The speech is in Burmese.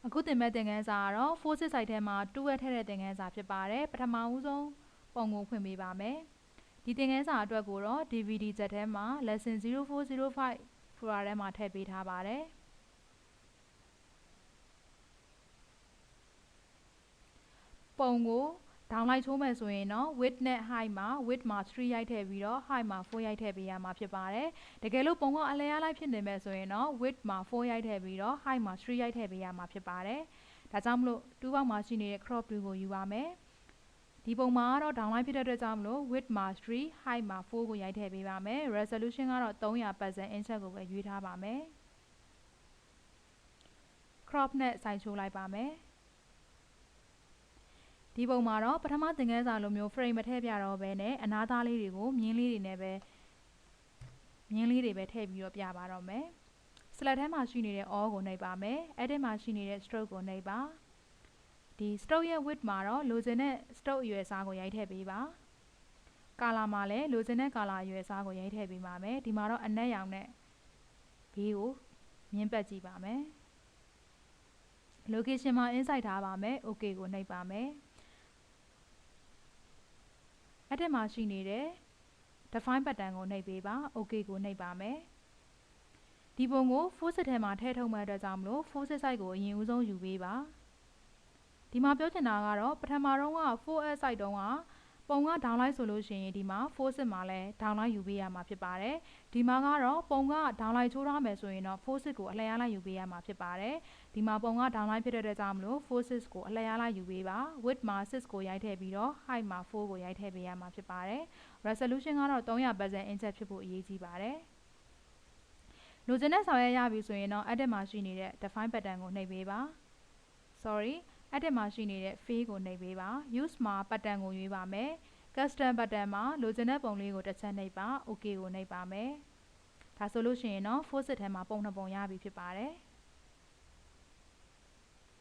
အခုသင်မဲ့သင်ခန်းစာကတော့ forces site ထဲမှာ2ရက်ထည့်တဲ့သင်ခန်းစာဖြစ်ပါတယ်ပထမဦးဆုံးပုံကိုဖွင့်ပေးပါမယ်ဒီသင်ခန်းစာအတွက်ကိုတော့ DVD ဇာတ်ထဲမှာ lesson 0405 folder ထဲမှာထည့်ပေးထားပါတယ်ပုံကို down လိုက်ချိုးမယ်ဆိုရင်တော့ width နဲ့ height မှာ width မှာ3ရိုက်ထည့်ပြီးတော့ height မှာ4ရိုက်ထည့်ပေးရမှာဖြစ်ပါတယ်တကယ်လို့ပုံကအလျားလိုက်ဖြစ်နေမယ်ဆိုရင်တော့ width မှာ4ရိုက်ထည့်ပြီးတော့ height မှာ3ရိုက်ထည့်ပေးရမှာဖြစ်ပါတယ်ဒါကြောင့်မလို့2ပေါက်မှာရှိနေတဲ့ crop 2ကိုယူပါမယ်ဒီပုံမှာတော့ down line ဖြစ်တဲ့အတွက်ကြောင့်မလို့ width မှာ3 height မှာ4ကိုရိုက်ထည့်ပေးပါမယ် resolution ကတော့300 pixel inch ကိုပဲရွေးထားပါမယ် crop နဲ့စိုက်ချိုးလိုက်ပါမယ်ဒီပုံမှာတော့ပထမသင်ခန်းစာလိုမျိုး frame မထည့်ပြတော့ဘဲနဲ့အနားသားလေးတွေကိုမြင်းလေးတွေနဲ့ပဲထည့်ပြီးတော့ပြပါတော့မယ် select ထဲမှာရှိနေတဲ့ all ကိုနှိပ်ပါမယ် edit မှာရှိနေတဲ့ stroke ကိုနှိပ်ပါဒီ stroke ရဲ့ width မှာတော့လိုချင်တဲ့ stroke အရွယ်အစားကိုရိုက်ထည့်ပေးပါ color မှာလည်းလိုချင်တဲ့ color အရွယ်အစားကိုရိုက်ထည့်ပေးပါမယ်ဒီမှာတော့အနက်ရောင်နဲ့ဘေးကိုမြင်းပတ်ကြည့်ပါမယ် location မှာ inside ထားပါမယ် ok ကိုနှိပ်ပါမယ်အဲ့ဒီမှာရှိနေတဲ့ define button ကိုနှိပ်ပေးပါ ok ကိုနှိပ်ပါမယ်ဒီပုံကို forces ထဲမှာထည့်ထုတ်မဲ့အတွက်ကြောင့်မလို့ forces site ကိုအရင်ဦးဆုံးယူပေးပါဒီမှာပြောချင်တာကတော့ပထမတော့က 4s site တုန်းကပုံက down line ဆိုလို့ရှိရင်ဒီမှာ forces မှာလည်း down line ယူပေးရမှာဖြစ်ပါတယ်ဒီမှာကတော့ပုံက down line ချိုးထားမယ်ဆိုရင်တော့ forces ကိုအလျားလိုက်ယူပေးရမှာဖြစ်ပါတယ်ဒီမှာပုံက down line ဖြစ်တဲ့အတွက်ကြောင့်မလို့ forces ကိုအလျားလိုက်ယူပေးပါ width မှာ6ကိုရိုက်ထည့်ပြီးတော့ height မှာ4ကိုရိုက်ထည့်ပေးရမှာဖြစ်ပါတယ် resolution ကတော့300 pixel inch ဖြစ်ဖို့အရေးကြီးပါတယ်လိုချင်တဲ့ဆောင်ရွက်ရပြီဆိုရင်တော့ edit မှာရှိနေတဲ့ define button ကိုနှိပ်ပေးပါ edit မှာရှိနေတဲ့ fill ကိုနှိပ်ပေးပါ use မှာ button ကိုရွေးပါမယ် custom button မှာလိုချင်တဲ့ပုံလေးကိုတစ်ချက်နှိပ်ပါ ok ကိုနှိပ်ပါမယ်ဒါဆိုလို့ရှိရင်တော့ forces ထဲမှာပုံ2ပုံရပြီဖြစ်ပါတယ်